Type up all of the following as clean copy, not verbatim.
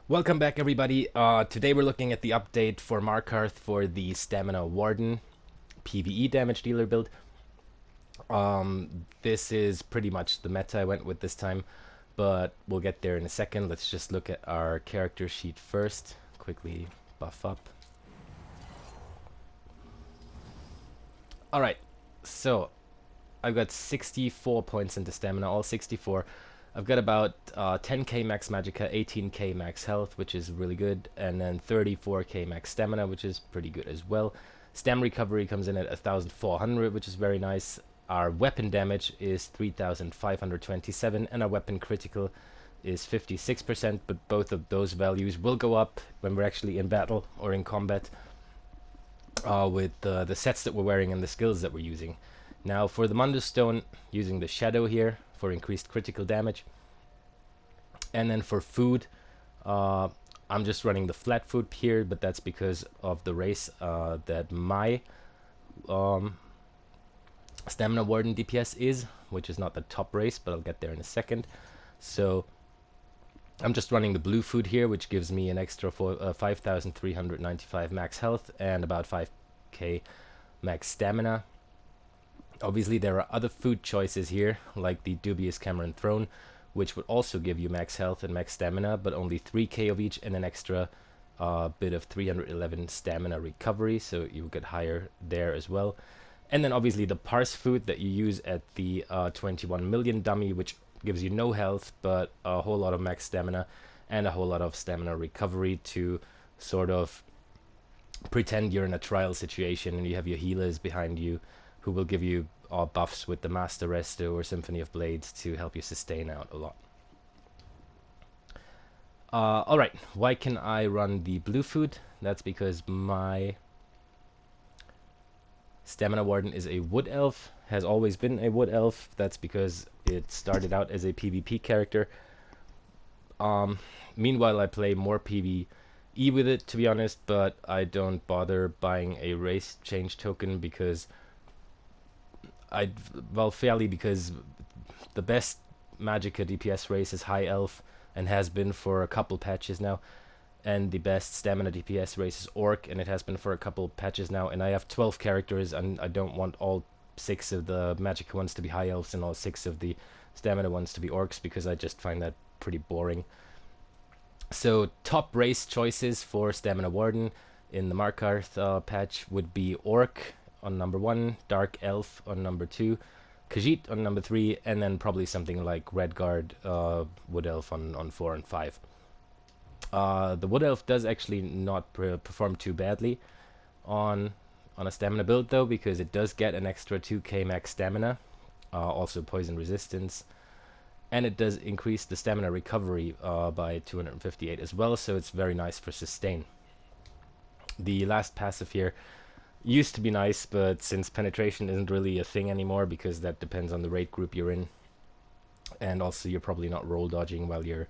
Welcome back, everybody. Today we're looking at the update for Markarth for the Stamina Warden PvE damage dealer build. This is pretty much the meta I went with this time, but we'll get there in a second. Let's just look at our character sheet first. Quickly buff up. Alright, so I've got 64 points into stamina, all 64. I've got about 10k max magicka, 18k max health, which is really good, and then 34k max stamina, which is pretty good as well. Stam recovery comes in at 1400, which is very nice. Our weapon damage is 3527, and our weapon critical is 56%, but both of those values will go up when we're actually in battle or in combat with the sets that we're wearing and the skills that we're using. Now for the Mundus Stone, using the Shadow here for increased critical damage. And then for food, I'm just running the flat food here, but that's because of the race that my Stamina Warden DPS is, which is not the top race, but I'll get there in a second. So I'm just running the blue food here, which gives me an extra 5,395 max health and about 5k max stamina. Obviously there are other food choices here, like the Dubious Cameron Throne, which would also give you max health and max stamina, but only 3k of each and an extra bit of 311 stamina recovery, so you get higher there as well. And then obviously the parse food that you use at the 21 million dummy, which gives you no health, but a whole lot of max stamina and a whole lot of stamina recovery to sort of pretend you're in a trial situation and you have your healers behind you who will give you buffs with the Master Resto or Symphony of Blades to help you sustain out a lot. Alright, why can I run the blue food? That's because my Stamina Warden is a Wood Elf, has always been a Wood Elf. That's because it started out as a PvP character. Meanwhile, I play more PvE with it, to be honest, but I don't bother buying a race change token because because the best Magicka DPS race is High Elf and has been for a couple patches now, and the best Stamina DPS race is Orc, and it has been for a couple patches now, and I have 12 characters and I don't want all 6 of the Magicka ones to be High Elves and all 6 of the Stamina ones to be Orcs, because I just find that pretty boring. So top race choices for Stamina Warden in the Markarth patch would be Orc on number 1, Dark Elf on number 2, Khajiit on number 3, and then probably something like Redguard Wood Elf on 4 and 5. The Wood Elf does actually not perform too badly on a stamina build though, because it does get an extra 2k max stamina, also poison resistance, and it does increase the stamina recovery by 258 as well, so it's very nice for sustain. The last passive here used to be nice, but since penetration isn't really a thing anymore, because that depends on the raid group you're in, and also you're probably not roll dodging while you're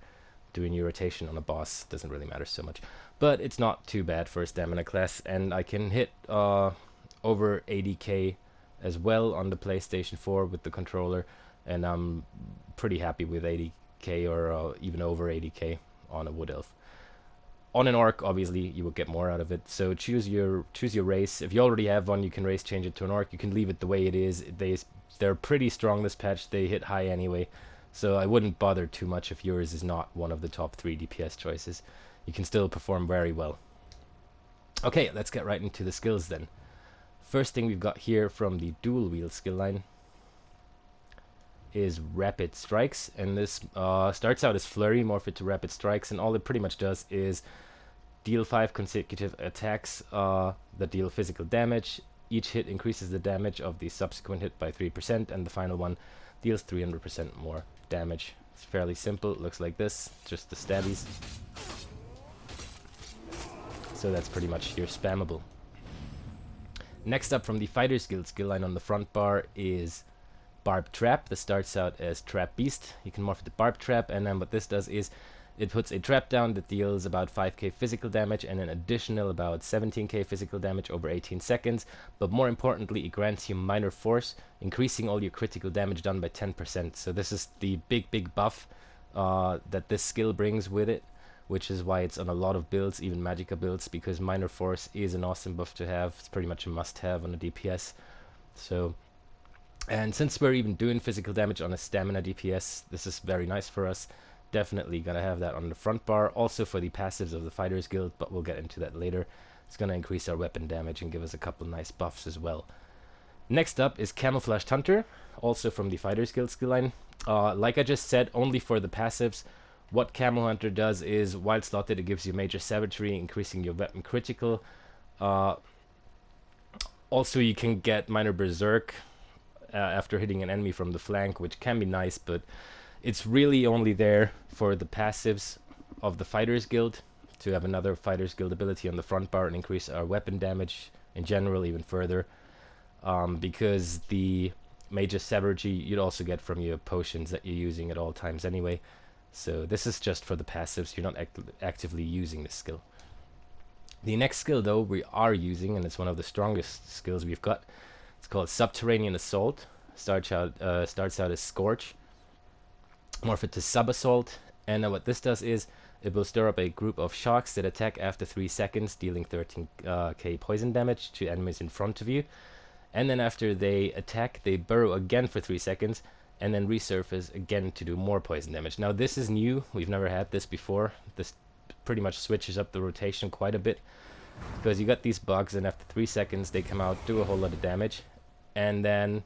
doing your rotation on a boss, doesn't really matter so much. But it's not too bad for a stamina class, and I can hit over 80k as well on the PlayStation 4 with the controller, and I'm pretty happy with 80k or even over 80k on a Wood Elf. On an Orc, obviously, you will get more out of it. So choose your race. If you already have one, you can race change it to an Orc. You can leave it the way it is. They're pretty strong this patch. They hit high anyway. So I wouldn't bother too much if yours is not one of the top 3 DPS choices. You can still perform very well. Okay, let's get right into the skills then. First thing we've got here from the dual wheel skill line is Rapid Strikes, and this starts out as Flurry, morph it to Rapid Strikes, and all it pretty much does is deal 5 consecutive attacks that deal physical damage. Each hit increases the damage of the subsequent hit by 3%, and the final one deals 300% more damage. It's fairly simple. It looks like this, just the stabbies. So that's pretty much your spammable. Next up from the Fighter's Guild skill line on the front bar is Barb Trap. This starts out as Trap Beast. You can morph it to Barb Trap, and then what this does is it puts a trap down that deals about 5k physical damage and an additional about 17k physical damage over 18 seconds, but more importantly, it grants you Minor Force, increasing all your critical damage done by 10%. So this is the big buff that this skill brings with it, which is why it's on a lot of builds, even Magicka builds, because Minor Force is an awesome buff to have. It's pretty much a must-have on a DPS. So, and since we're even doing physical damage on a stamina DPS, this is very nice for us. Definitely gonna have that on the front bar, also for the passives of the Fighters Guild, but we'll get into that later. It's gonna increase our weapon damage and give us a couple nice buffs as well. Next up is Camouflaged Hunter, also from the Fighters Guild skill line. Like I just said, only for the passives. What Camo Hunter does is, while slotted, it gives you major savagery, increasing your weapon critical. Also, you can get Minor Berserk after hitting an enemy from the flank, which can be nice, but it's really only there for the passives of the Fighters Guild, to have another Fighters Guild ability on the front bar and increase our weapon damage in general even further. Because the major savagery you'd also get from your potions that you're using at all times anyway. So this is just for the passives, you're not actively using this skill. The next skill though we are using, and it's one of the strongest skills we've got. It's called Subterranean Assault. Starts out as Scorch. Morph it to Sub Assault, and what this does is it will stir up a group of sharks that attack after 3 seconds, dealing 13k poison damage to enemies in front of you. And then after they attack, they burrow again for 3 seconds, and then resurface again to do more poison damage. Now this is new, we've never had this before. This pretty much switches up the rotation quite a bit, because you got these bugs, and after 3 seconds they come out, do a whole lot of damage, and then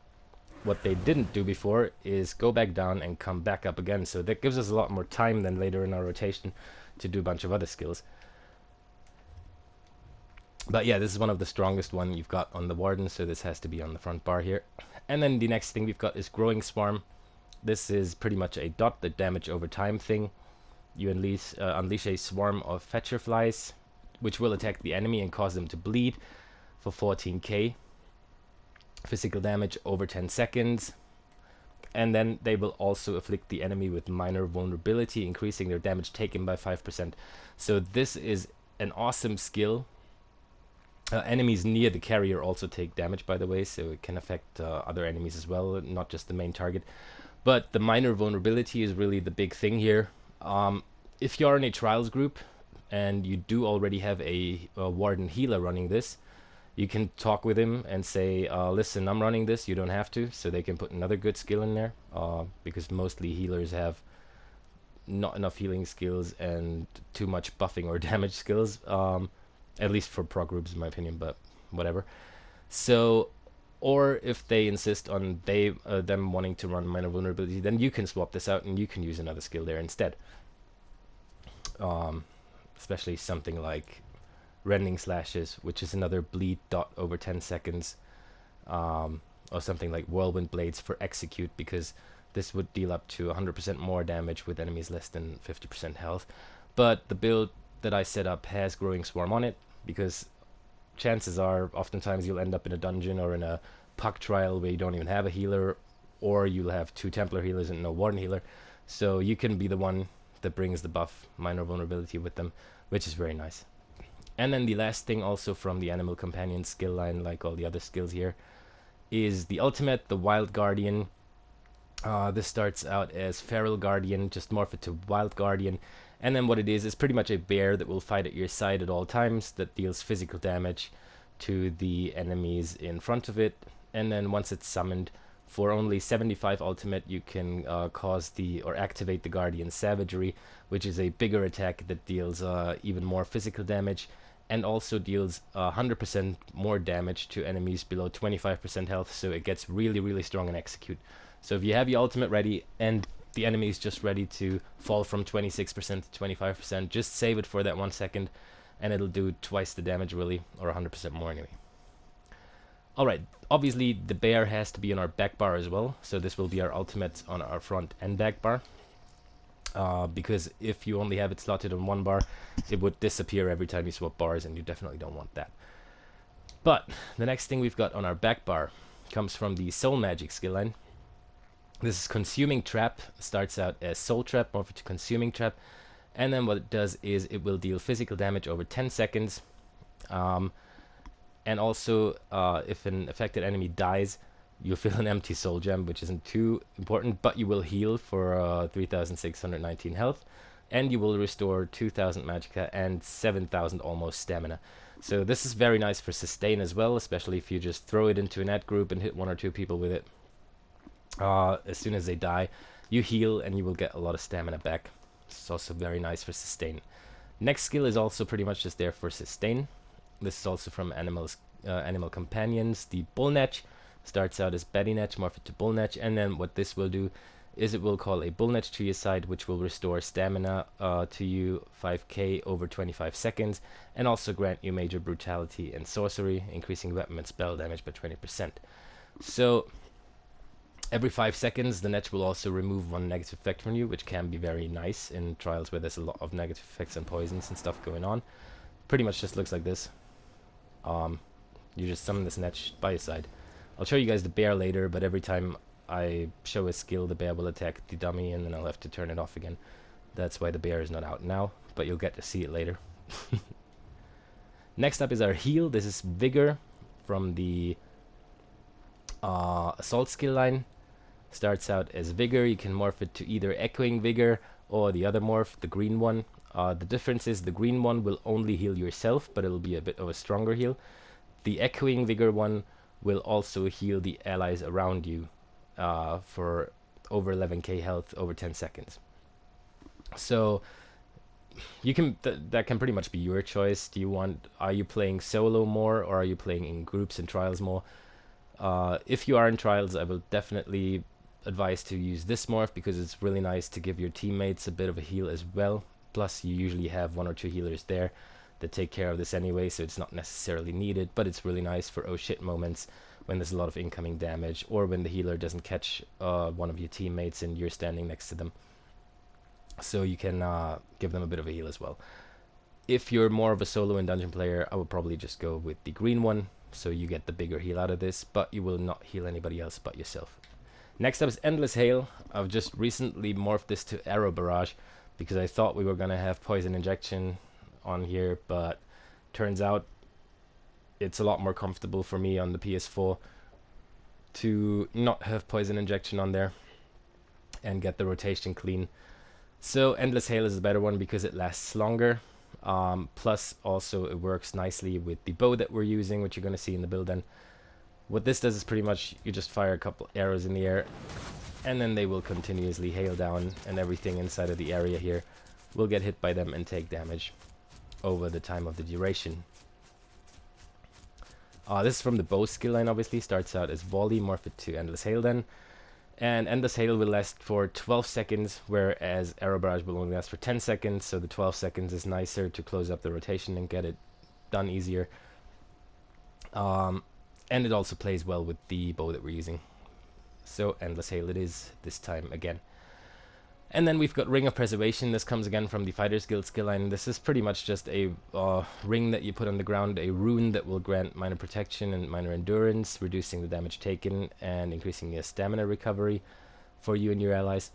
what they didn't do before is go back down and come back up again. So that gives us a lot more time than later in our rotation to do a bunch of other skills. But yeah, this is one of the strongest one you've got on the Warden, so this has to be on the front bar here. And then the next thing we've got is Growing Swarm. This is pretty much a dot, the damage over time thing. You unleash a swarm of Fetcher Flies, which will attack the enemy and cause them to bleed for 14k. Physical damage over 10 seconds. And then they will also afflict the enemy with minor vulnerability, increasing their damage taken by 5%. So this is an awesome skill. Enemies near the carrier also take damage, by the way, so it can affect other enemies as well, not just the main target. But the minor vulnerability is really the big thing here. If you're in a trials group and you do already have a Warden healer running this, you can talk with him and say, listen, I'm running this, you don't have to, so they can put another good skill in there, because mostly healers have not enough healing skills and too much buffing or damage skills. At least for pro groups, in my opinion, but whatever. So, or if they insist on them wanting to run minor vulnerability, then you can swap this out and you can use another skill there instead. Especially something like Rending Slashes, which is another bleed dot over 10 seconds. Or something like Whirlwind Blades for Execute, because this would deal up to 100% more damage with enemies less than 50% health. But the build that I set up has Growing Swarm on it, because chances are oftentimes you'll end up in a dungeon or in a puck trial where you don't even have a healer, or you'll have 2 Templar healers and no Warden healer, so you can be the one that brings the buff minor vulnerability with them, which is very nice. And then the last thing also from the Animal Companion skill line, like all the other skills here, is the ultimate, the Wild Guardian. This starts out as Feral Guardian, just morph it to Wild Guardian. And then what it is pretty much a bear that will fight at your side at all times, that deals physical damage to the enemies in front of it. And then once it's summoned, for only 75 ultimate, you can activate the Guardian Savagery, which is a bigger attack that deals even more physical damage, and also deals 100% more damage to enemies below 25% health, so it gets really, really strong in Execute. So if you have your ultimate ready and the enemy is just ready to fall from 26% to 25%, just save it for that 1 second and it'll do twice the damage really, or 100% more anyway. Alright, obviously the bear has to be on our back bar as well, so this will be our ultimate on our front and back bar. Because if you only have it slotted on one bar, it would disappear every time you swap bars, and you definitely don't want that. But the next thing we've got on our back bar comes from the Soul Magic skill line. This is Consuming Trap. Starts out as Soul Trap, morph it to Consuming Trap, and then what it does is it will deal physical damage over 10 seconds. And also, if an affected enemy dies, you'll feel an empty soul gem, which isn't too important, but you will heal for 3,619 health. and you will restore 2000 magicka and 7000 almost stamina. So this is very nice for sustain as well, especially if you just throw it into an ad group and hit 1 or 2 people with it. As soon as they die, you heal and you will get a lot of stamina back. It's also very nice for sustain. Next skill is also pretty much just there for sustain. This is also from Animal Companions. The Bullnetch starts out as Bettinetch, morph it to Bullnetch, and then what this will do is it will call a Bullnetch to your side, which will restore stamina to you 5k over 25 seconds, and also grant you major brutality and sorcery, increasing weapon and spell damage by 20%. So every 5 seconds, the Netch will also remove 1 negative effect from you, which can be very nice in trials where there's a lot of negative effects and poisons and stuff going on. Pretty much just looks like this. You just summon this Netch by your side. I'll show you guys the bear later, but every time I show a skill, the bear will attack the dummy, and then I'll have to turn it off again. That's why the bear is not out now, but you'll get to see it later. Next up is our heal. This is Vigor from the Assault skill line. Starts out as Vigor. You can morph it to either Echoing Vigor or the other morph, the green one. The difference is the green one will only heal yourself, but it'll be a bit of a stronger heal. The Echoing Vigor one will also heal the allies around you for over 11k health over 10 seconds. So you can that can pretty much be your choice. Are you playing solo more, or are you playing in groups and trials more? If you are in trials, I will definitely advise to use this morph, because it's really nice to give your teammates a bit of a heal as well. Plus you usually have 1 or 2 healers there that take care of this anyway, so it's not necessarily needed, but it's really nice for oh shit moments when there's a lot of incoming damage, or when the healer doesn't catch one of your teammates and you're standing next to them. So you can give them a bit of a heal as well. If you're more of a solo and dungeon player, I would probably just go with the green one, so you get the bigger heal out of this, but you will not heal anybody else but yourself. Next up is Endless Hail. I've just recently morphed this to Arrow Barrage, because I thought we were going to have Poison Injection on here, but turns out it's a lot more comfortable for me on the PS4 to not have Poison Injection on there and get the rotation clean. So Endless Hail is a better one because it lasts longer. Plus also it works nicely with the bow that we're using, which you're going to see in the build then. What this does is pretty much you just fire a couple arrows in the air, and then they will continuously hail down, and everything inside of the area here will get hit by them and take damage over the time of the duration. This is from the bow skill line, obviously. Starts out as Volley, morph it to Endless Hail then. And Endless Hail will last for 12 seconds, whereas Arrow Barrage will only last for 10 seconds, so the 12 seconds is nicer to close up the rotation and get it done easier. And it also plays well with the bow that we're using. So Endless Hail it is this time again. And then we've got Ring of Preservation. This comes again from the Fighter's Guild skill line. This is pretty much just a ring that you put on the ground, a rune that will grant minor protection and minor endurance, reducing the damage taken and increasing your stamina recovery for you and your allies.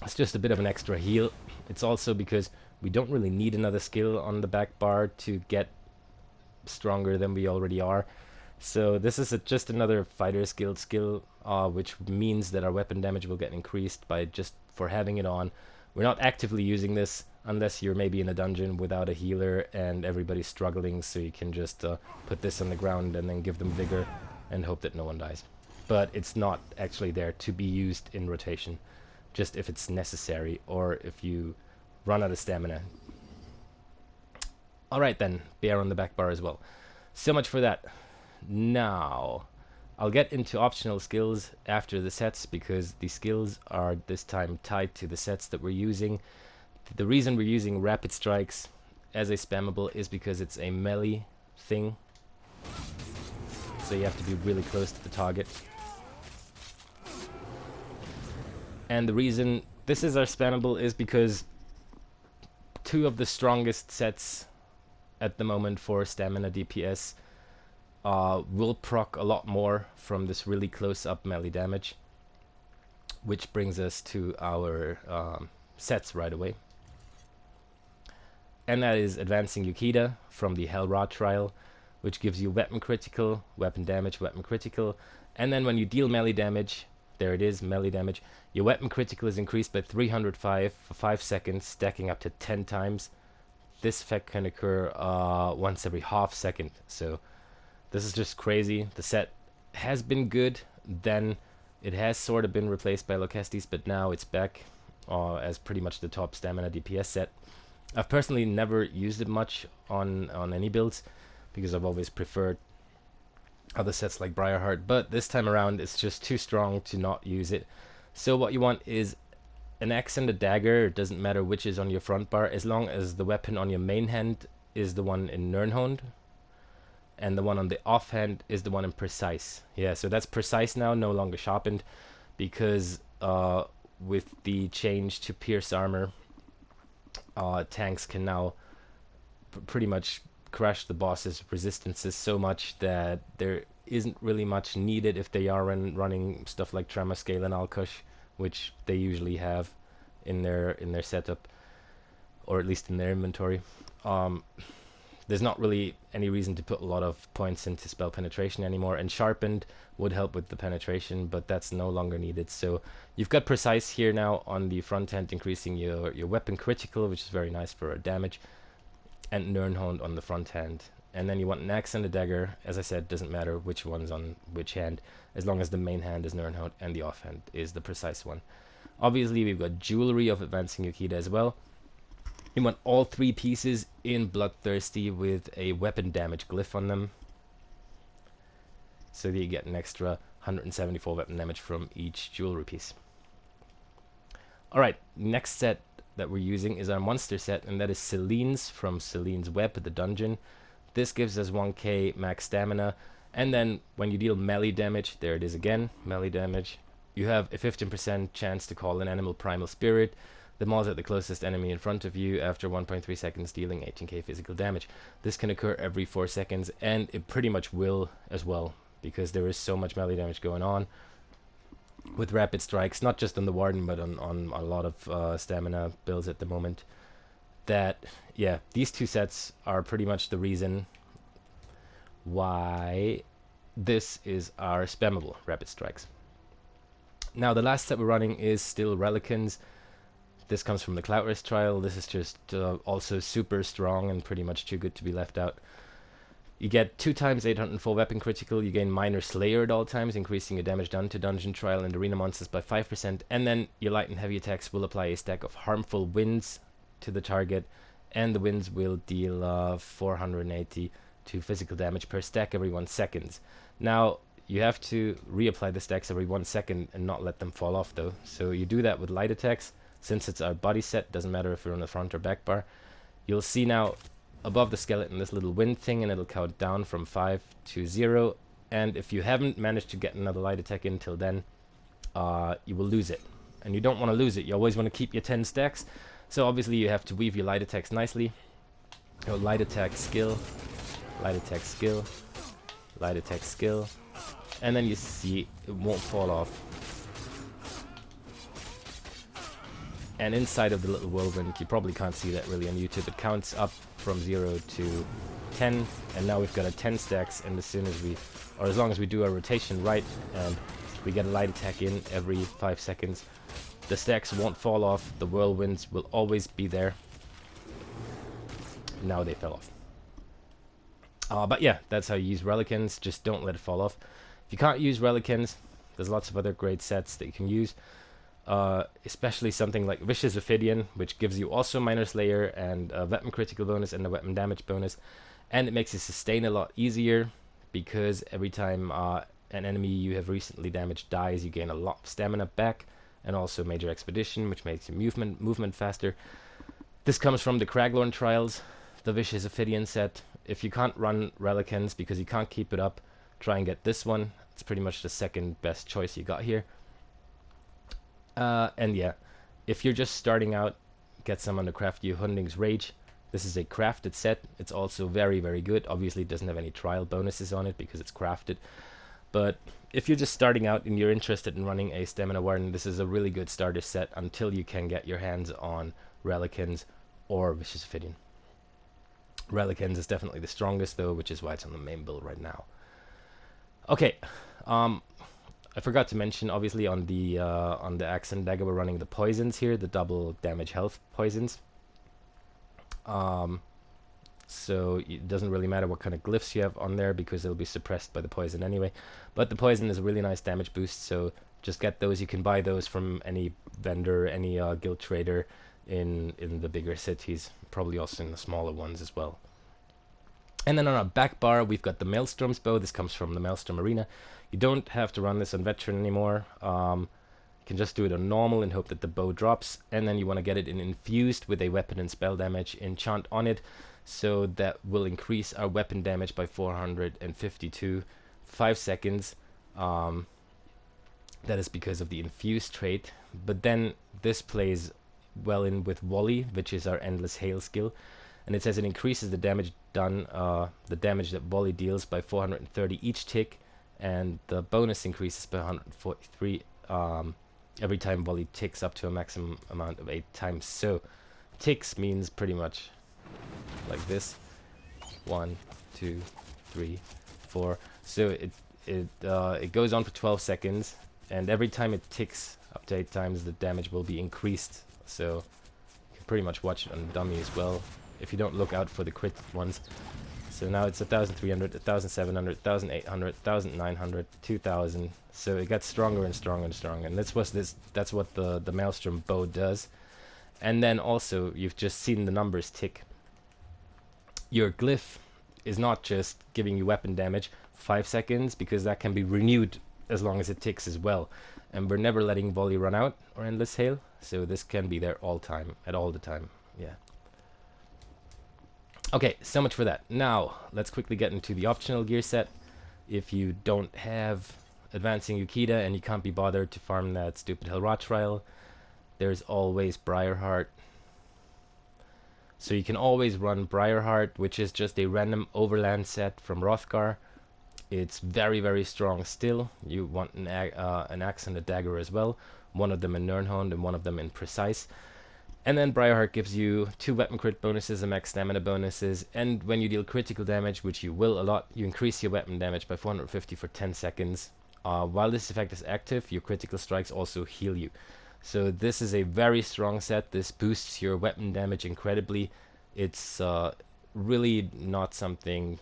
It's just a bit of an extra heal. It's also because we don't really need another skill on the back bar to get stronger than we already are. So this is just another Fighter's Guild skill, which means that our weapon damage will get increased by just for having it on. We're not actively using this unless you're maybe in a dungeon without a healer and everybody's struggling, so you can just put this on the ground and then give them vigor and hope that no one dies. But it's not actually there to be used in rotation, just if it's necessary or if you run out of stamina. Alright then, bear on the back bar as well. So much for that. Now, I'll get into optional skills after the sets, because the skills are this time tied to the sets that we're using. The reason we're using Rapid Strikes as a spammable is because it's a melee thing. So you have to be really close to the target. And the reason this is our spammable is because 2 of the strongest sets at the moment for stamina DPS will proc a lot more from this really close-up melee damage, which brings us to our sets right away. And that is Advancing Yukita from the Hell Rod trial, which gives you weapon critical, weapon damage, weapon critical, and then when you deal melee damage, there it is, melee damage. Your weapon critical is increased by 305 for 5 seconds, stacking up to 10 times. This effect can occur once every half second, so this is just crazy. The set has been good, then it has sort of been replaced by Lochestes, but now it's back as pretty much the top stamina DPS set. I've personally never used it much on any builds, because I've always preferred other sets like Briarheart, but this time around it's just too strong to not use it. So what you want is an axe and a dagger. It doesn't matter which is on your front bar, as long as the weapon on your main hand is the one in Nirnhond, and the one on the offhand is the one in Precise. Yeah, so that's Precise now, no longer sharpened, because with the change to Pierce armor, tanks can now pretty much crush the boss's resistances so much that there isn't really much needed if they are running stuff like Tremor Scale and Alkush, which they usually have in their setup, or at least in their inventory. There's not really any reason to put a lot of points into spell penetration anymore, and Sharpened would help with the penetration, but that's no longer needed. So you've got Precise here now on the front end, increasing your weapon critical, which is very nice for damage, and Nirnhond on the front hand. And then you want an axe and a dagger. As I said, doesn't matter which one's on which hand, as long as the main hand is Nirnhond and the offhand is the Precise one. Obviously, we've got Jewelry of Advancing Yukita as well. You want all 3 pieces in Bloodthirsty with a weapon damage glyph on them, so that you get an extra 174 weapon damage from each jewelry piece. Alright, next set that we're using is our monster set, and that is Selene's from Selene's Web, the dungeon. This gives us 1k max stamina, and then when you deal melee damage, there it is again, melee damage, you have a 15% chance to call an animal primal spirit that mauls at the closest enemy in front of you after 1.3 seconds, dealing 18k physical damage. This can occur every 4 seconds, and it pretty much will as well, because there is so much melee damage going on with rapid strikes, not just on the Warden, but on a lot of stamina builds at the moment, that, yeah, these 2 sets are pretty much the reason why this is our spammable rapid strikes. Now, the last set we're running is still Relicans. This comes from the Cloudrest trial. This is just also super strong and pretty much too good to be left out. You get 2 times 804 weapon critical, you gain Minor Slayer at all times, increasing your damage done to dungeon trial and arena monsters by 5%, and then your light and heavy attacks will apply a stack of harmful winds to the target, and the winds will deal 480 to physical damage per stack every 1 second. Now, you have to reapply the stacks every 1 second and not let them fall off though, so you do that with light attacks. Since it's our body set, doesn't matter if you're on the front or back bar. You'll see now above the skeleton this little wind thing, and it'll count down from 5 to 0, and if you haven't managed to get another light attack in till then, you will lose it, and you don't want to lose it. You always want to keep your 10 stacks, so obviously you have to weave your light attacks nicely. Your light attack skill, light attack skill, light attack skill, and then you see it won't fall off. And inside of the little whirlwind, you probably can't see that really on YouTube, it counts up from 0 to 10, and now we've got a 10 stacks, and as soon as we, or as long as we do our rotation right, and we get a light attack in every 5 seconds, the stacks won't fall off, the whirlwinds will always be there. Now they fell off. But yeah, that's how you use Relicans, just don't let it fall off. If you can't use Relicans, there's lots of other great sets that you can use. Especially something like Vicious Ophidian, which gives you also Minor Slayer and a weapon critical bonus and a weapon damage bonus, and it makes you sustain a lot easier, because every time an enemy you have recently damaged dies, you gain a lot of stamina back, and also Major Expedition, which makes your movement faster. This comes from the Craglorn trials, the Vicious Ophidian set. If you can't run Relicans because you can't keep it up, try and get this one. It's pretty much the second best choice you got here. And yeah, if you're just starting out, get someone to craft you Hunding's Rage. This is a crafted set. It's also very, very good. Obviously, it doesn't have any trial bonuses on it because it's crafted. But if you're just starting out and you're interested in running a Stamina Warden, this is a really good starter set until you can get your hands on Relicans or Vicious Ophidian. Relicans is definitely the strongest though, which is why it's on the main build right now. Okay, I forgot to mention, obviously, on the axe and dagger, we're running the poisons here, the double damage health poisons. So it doesn't really matter what kind of glyphs you have on there because it'll be suppressed by the poison anyway. But the poison is a really nice damage boost, so just get those. You can buy those from any vendor, any guild trader in the bigger cities, probably also in the smaller ones as well. And then on our back bar, we've got the Maelstrom's bow. This comes from the Maelstrom Arena. You don't have to run this on veteran anymore. You can just do it on normal and hope that the bow drops. And then you want to get it in infused with a weapon and spell damage enchant on it. So that will increase our weapon damage by 452 5 seconds. That is because of the infused trait. But then this plays well in with Volley, which is our endless hail skill. And it says it increases the damage done, the damage that Volley deals by 430 each tick, and the bonus increases by 143 every time Volley ticks up to a maximum amount of 8 times. So ticks means pretty much like this: 1, 2, 3, 4. So it goes on for 12 seconds, and every time it ticks up to 8 times, the damage will be increased. So you can pretty much watch it on dummy as well, if you don't look out for the crit ones. So now it's 1,300, 1,700, 1,800, 1,900, 2,000. So it gets stronger and stronger and stronger. And that's what the Maelstrom bow does. And then also, you've just seen the numbers tick. Your glyph is not just giving you weapon damage 5 seconds, because that can be renewed as long as it ticks as well. And we're never letting Volley run out or Endless Hail, so this can be there all the time. Yeah. Okay, so much for that. Now, let's quickly get into the optional gear set. If you don't have Advancing Yukita and you can't be bothered to farm that stupid Hellrot trial, there's always Briarheart. So you can always run Briarheart, which is just a random overland set from Hrothgar. It's very, very strong still. You want an axe and a dagger as well. One of them in Nirnhond and one of them in Precise. And then Briarheart gives you 2 weapon crit bonuses and max stamina bonuses. And when you deal critical damage, which you will a lot, you increase your weapon damage by 450 for 10 seconds. While this effect is active, your critical strikes also heal you. So this is a very strong set. This boosts your weapon damage incredibly. It's really not something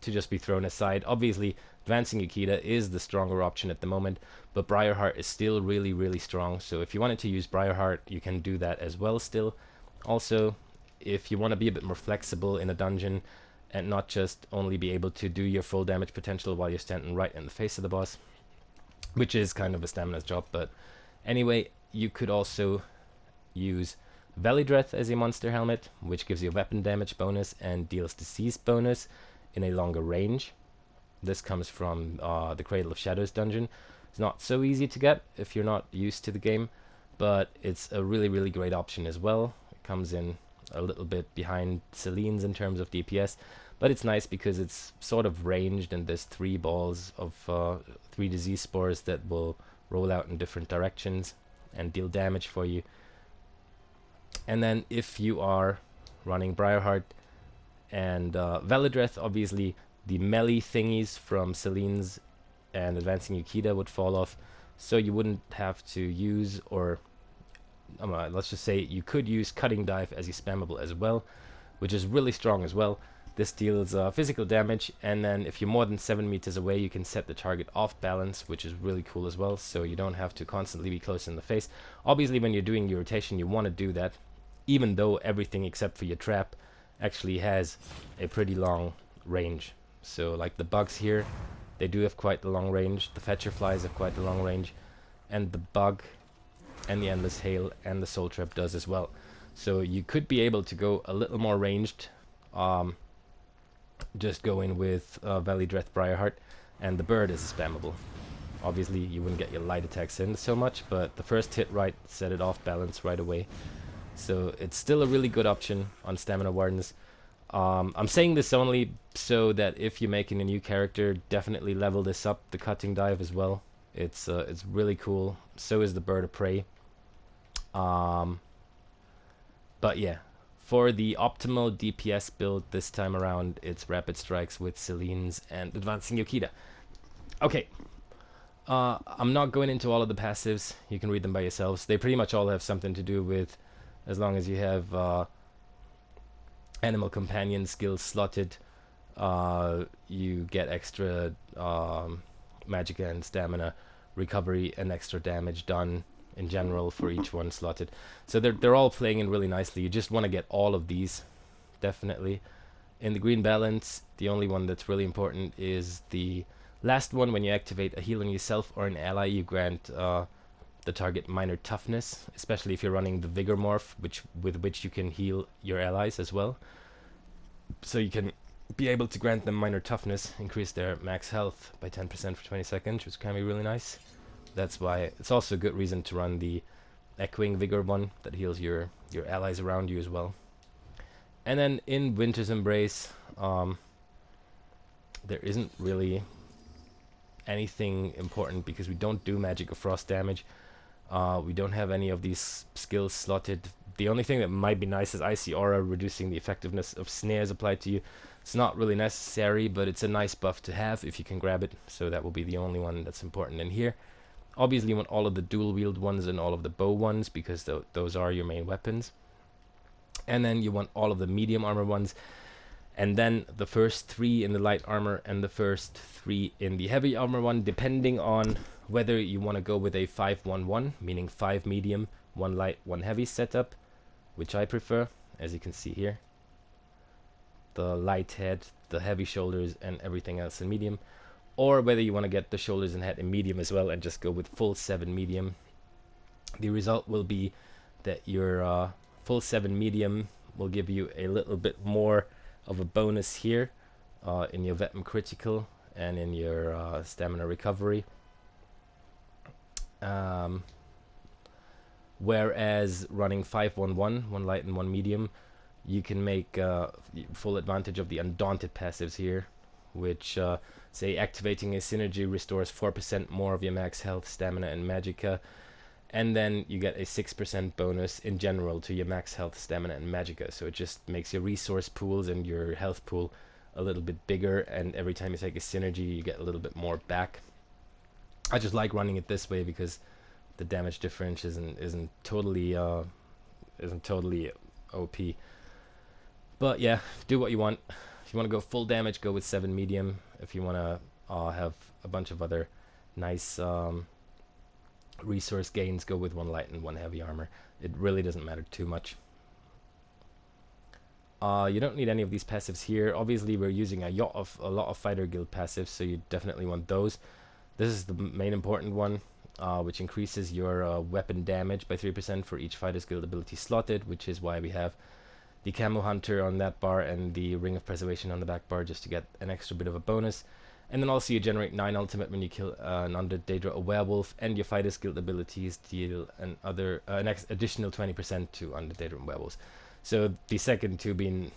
to just be thrown aside. Obviously, Advancing Yukita is the stronger option at the moment, but Briarheart is still really, really strong. So if you wanted to use Briarheart, you can do that as well still. Also, if you want to be a bit more flexible in a dungeon and not just only be able to do your full damage potential while you're standing right in the face of the boss, which is kind of a stamina's job, but anyway, you could also use Velidreth as a monster helmet, which gives you a weapon damage bonus and deals disease bonus in a longer range. This comes from the Cradle of Shadows dungeon. It's not so easy to get if you're not used to the game, but it's a really, really great option as well. It comes in a little bit behind Celine's in terms of DPS, but it's nice because it's sort of ranged, and there's 3 balls of 3 disease spores that will roll out in different directions and deal damage for you. And then if you are running Briarheart and Velidreth, obviously the melee thingies from Celine's and Advancing Yukita would fall off, so you wouldn't have to use, or let's just say you could use Cutting Dive as your spammable as well, which is really strong as well. This deals physical damage, and then if you're more than 7 meters away, you can set the target off balance, which is really cool as well, so you don't have to constantly be close in the face. Obviously, when you're doing your rotation, you want to do that, even though everything except for your trap actually has a pretty long range. So like the bugs here, they do have quite the long range. The Fetcher Flies have quite the long range, and the bug and the Endless Hail and the Soul Trap does as well. So you could be able to go a little more ranged, just go in with Velidreth Briarheart, and the bird is spammable. Obviously you wouldn't get your light attacks in so much, but the first hit right set it off balance right away. So it's still a really good option on Stamina Wardens. I'm saying this only so that if you're making a new character, definitely level this up, the Cutting Dive as well. It's really cool. So is the Bird of Prey. But yeah, for the optimal DPS build this time around, it's Rapid Strikes with Celine's and Advancing Yukita. Okay, I'm not going into all of the passives. You can read them by yourselves. They pretty much all have something to do with, as long as you have animal companion skills slotted, you get extra magicka and stamina, recovery, and extra damage done in general for each one slotted. So they're all playing in really nicely. You just want to get all of these, definitely. In the green balance, the only one that's really important is the last one. When you activate a heal on yourself or an ally, you grant the target minor toughness, especially if you're running the Vigor Morph, with which you can heal your allies as well. So you can be able to grant them minor toughness, increase their max health by 10% for 20 seconds, which can be really nice. That's why it's also a good reason to run the Echoing Vigor one that heals your allies around you as well. And then in Winter's Embrace, there isn't really anything important because we don't do magic or frost damage. We don't have any of these skills slotted. The only thing that might be nice is Icy Aura, reducing the effectiveness of snares applied to you. It's not really necessary, but it's a nice buff to have if you can grab it, so that will be the only one that's important in here. Obviously you want all of the dual wield ones and all of the bow ones, because those are your main weapons. And then you want all of the medium armor ones, and then the first 3 in the light armor and the first 3 in the heavy armor one, depending on whether you want to go with a 5-1-1, meaning 5 medium, 1 light, 1 heavy setup, which I prefer, as you can see here. The light head, the heavy shoulders, and everything else in medium. Or whether you want to get the shoulders and head in medium as well and just go with full 7 medium. The result will be that your full 7 medium will give you a little bit more of a bonus here in your weapon critical and in your stamina recovery. Whereas running 5-1-1, 1 light and 1 medium, you can make full advantage of the Undaunted passives here, which say activating a synergy restores 4% more of your max health, stamina, and magicka, and then you get a 6% bonus in general to your max health, stamina, and magicka. So it just makes your resource pools and your health pool a little bit bigger, and every time you take a synergy you get a little bit more back. I just like running it this way because the damage difference isn't totally OP. But yeah, do what you want. If you want to go full damage, go with 7 medium. If you want to have a bunch of other nice resource gains, go with 1 light and 1 heavy armor. It really doesn't matter too much. You don't need any of these passives here. Obviously we're using a lot of fighter guild passives, so you definitely want those. This is the main important one, which increases your weapon damage by 3% for each fighter's guild ability slotted, which is why we have the Camo Hunter on that bar and the Ring of Preservation on the back bar, just to get an extra bit of a bonus. And then also you generate 9 ultimate when you kill an undead Daedra, a werewolf, and your fighter's guild abilities deal an additional 20% to undead Daedra and werewolves. So the second two being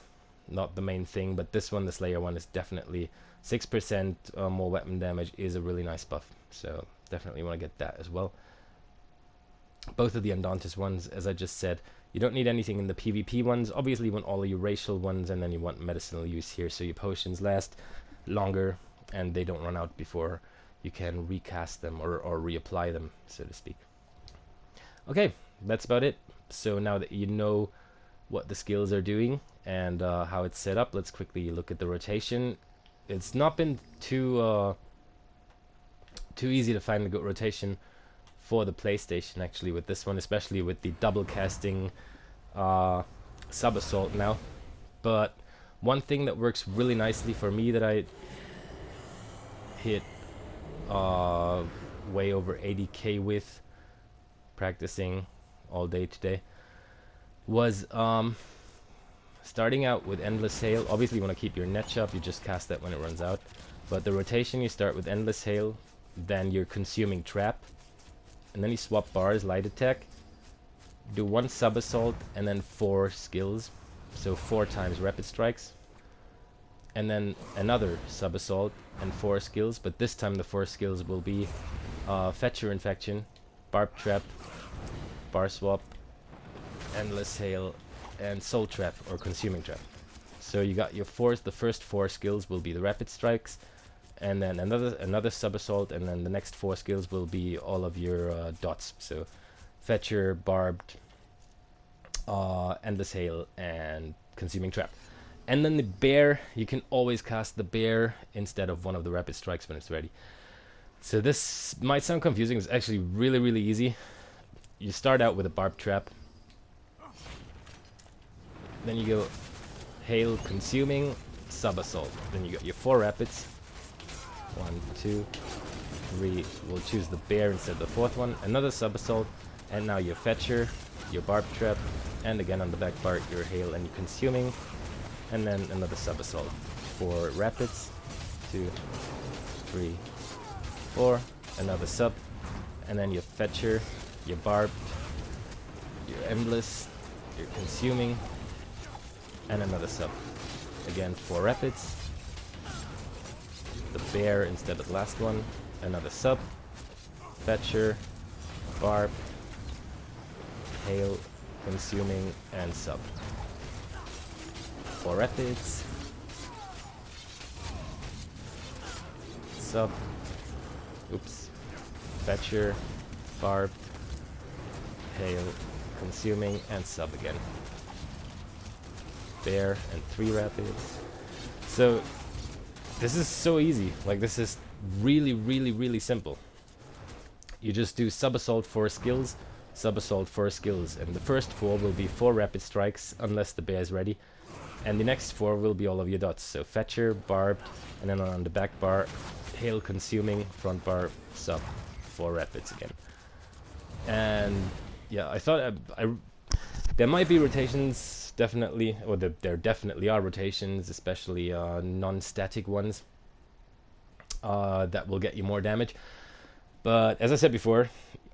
not the main thing, but this one, the Slayer one, is definitely 6% more weapon damage is a really nice buff. So definitely want to get that as well. Both of the Undaunted ones, as I just said, you don't need anything in the PvP ones. Obviously you want all of your racial ones, and then you want medicinal use here, so your potions last longer and they don't run out before you can recast them or reapply them, so to speak. Okay, that's about it. So now that you know what the skills are doing and how it's set up, let's quickly look at the rotation. It's not been too easy to find a good rotation for the PlayStation, actually, with this one, especially with the double casting sub assault now. But one thing that works really nicely for me that I hit way over 80k with practicing all day today was starting out with Endless Hail. Obviously you want to keep your net up, you just cast that when it runs out, but the rotation, you start with Endless Hail, then you're Consuming Trap, and then you swap bars, Light Attack, do 1 sub assault, and then 4 skills, so 4 times Rapid Strikes, and then another sub assault and 4 skills, but this time the 4 skills will be Fetcher Infection, Barb Trap, Bar Swap, Endless Hail, and Soul Trap or Consuming Trap. So you got your the first 4 skills will be the Rapid Strikes, and then another sub assault, and then the next 4 skills will be all of your dots. So Fetcher, Barbed, Endless Hail, and Consuming Trap. And then the Bear, you can always cast the Bear instead of one of the Rapid Strikes when it's ready. So this might sound confusing. It's actually really, really easy. You start out with a Barbed Trap. Then you go Hail, Consuming, Sub Assault. Then you got your 4 Rapids. 1, 2, 3. We'll choose the Bear instead of the 4th one. Another Sub Assault. And now your Fetcher, your Barbed Trap, and again on the back bar your Hail and your Consuming. And then another Sub Assault. 4 Rapids. 2, 3, 4. Another Sub. And then your Fetcher, your Barbed, your Endless, your Consuming, and another Sub. Again, 4 Rapids. The Bear instead of the last one. Another Sub. Fetcher, Barb, Hail, Consuming, and Sub. 4 Rapids. Sub. Oops. Fetcher, Barb, Hail, Consuming, and Sub again. Bear, and 3 Rapids. So, this is so easy. Like, this is really, really, really simple. You just do Sub Assault 4 skills, Sub Assault 4 skills, and the first 4 will be 4 Rapid Strikes, unless the Bear is ready. And the next 4 will be all of your dots. So Fetcher, Barbed, and then on the back bar, Hail, Consuming, front bar, Sub, 4 Rapids again. And yeah, I thought there might be rotations, definitely, or there definitely are rotations, especially non-static ones, that will get you more damage. But as I said before,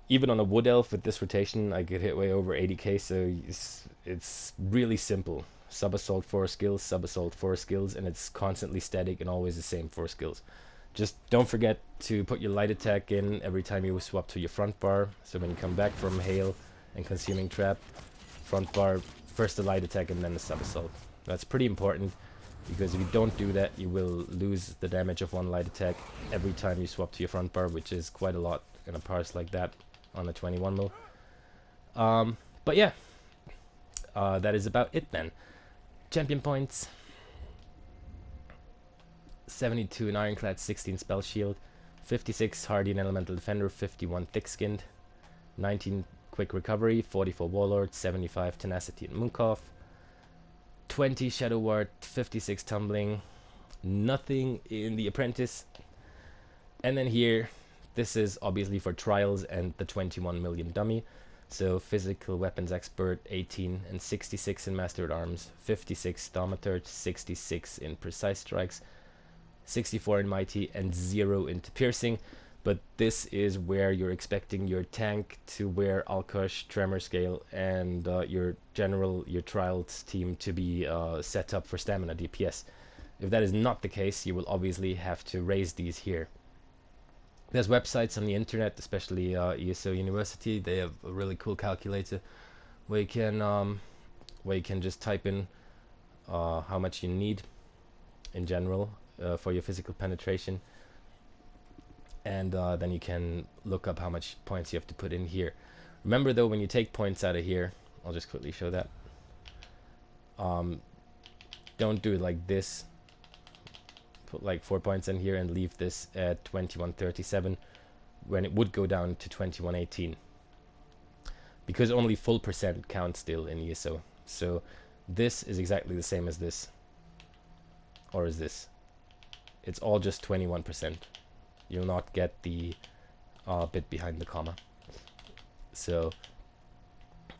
even on a Wood Elf with this rotation, I could hit way over 80k, so it's really simple. Sub Assault 4 skills, Sub Assault 4 skills, and it's constantly static and always the same 4 skills. Just don't forget to put your light attack in every time you swap to your front bar. So when you come back from Hail and Consuming Trap, front bar, first the light attack and then the Sub Assault. That's pretty important, because if you don't do that, you will lose the damage of 1 light attack every time you swap to your front bar, which is quite a lot in a parse like that on a 21 mil. But yeah, that is about it then. Champion points: 72 in Ironclad, 16 Spell Shield, 56 Hardy and Elemental Defender, 51 Thick-Skinned, 19 Quick Recovery, 44 Warlord, 75 Tenacity and Mooncough, 20 Shadow Ward, 56 Tumbling, nothing in the Apprentice. And then here, this is obviously for Trials and the 21 million dummy. So Physical Weapons Expert, 18 and 66 in Master at Arms, 56 Thaumaturge, 66 in Precise Strikes, 64 in Mighty, and 0 into Piercing. But this is where you're expecting your tank to wear Alkosh, Tremor Scale, and your Trials team to be set up for Stamina DPS. If that is not the case, you will obviously have to raise these here. There's websites on the internet, especially ESO University. They have a really cool calculator where you can just type in how much you need in general for your physical penetration, and then you can look up how much points you have to put in here. Remember though, when you take points out of here, I'll just quickly show that. Don't do it like this. Put like 4 points in here and leave this at 2137 when it would go down to 2118, because only full percent counts still in ESO. So this is exactly the same as this, or is this. It's all just 21%. You'll not get the bit behind the comma. So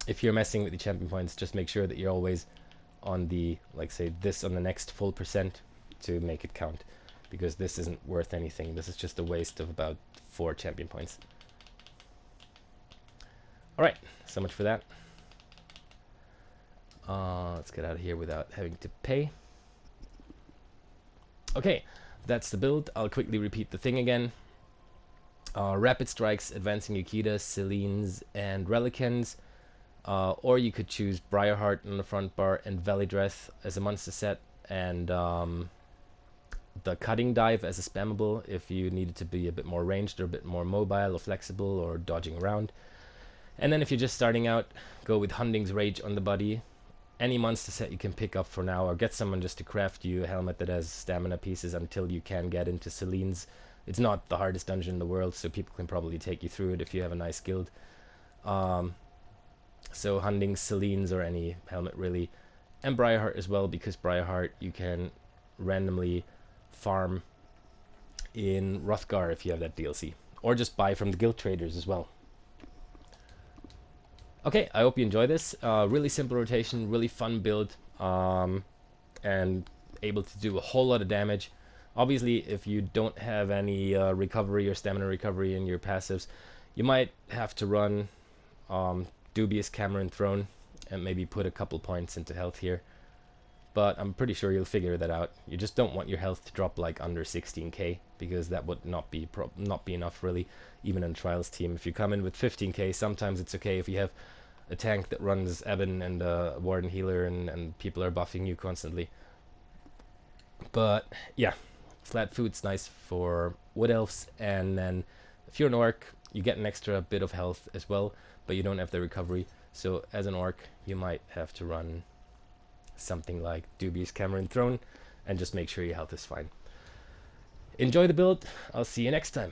if you're messing with the champion points, just make sure that you're always on the, like say this on the next full percent to make it count, because this isn't worth anything. This is just a waste of about 4 champion points. Alright, so much for that. Let's get out of here without having to pay. Okay, that's the build. I'll quickly repeat the thing again. Rapid Strikes, Advancing Yukita, Selines, and Relicans. Or you could choose Briarheart on the front bar and Validreth as a monster set, and the cutting dive as a spammable if you needed to be a bit more ranged or a bit more mobile or flexible or dodging around. And then if you're just starting out, go with Hunding's Rage on the buddy. Any monster set you can pick up for now, or get someone just to craft you a helmet that has stamina pieces until you can get into Celine's. It's not the hardest dungeon in the world, so people can probably take you through it if you have a nice guild. So Hunding's, Celine's, or any helmet really. And Briarheart as well, because Briarheart you can randomly farm in Hrothgar if you have that DLC. Or just buy from the guild traders as well. Okay, I hope you enjoy this. Really simple rotation, really fun build, and able to do a whole lot of damage. Obviously, if you don't have any recovery or stamina recovery in your passives, you might have to run Dubious Cameron Throne and maybe put a couple points into health here. But I'm pretty sure you'll figure that out. You just don't want your health to drop like under 16k, because that would not be enough really, even in Trials team. If you come in with 15k, sometimes it's okay if you have a tank that runs Eben and a Warden healer and people are buffing you constantly. But yeah, flat food's nice for wood elves, and then if you're an orc, you get an extra bit of health as well, but you don't have the recovery. So as an orc, you might have to run something like Dubious Cameron Throne and just make sure your health is fine. Enjoy the build. I'll see you next time.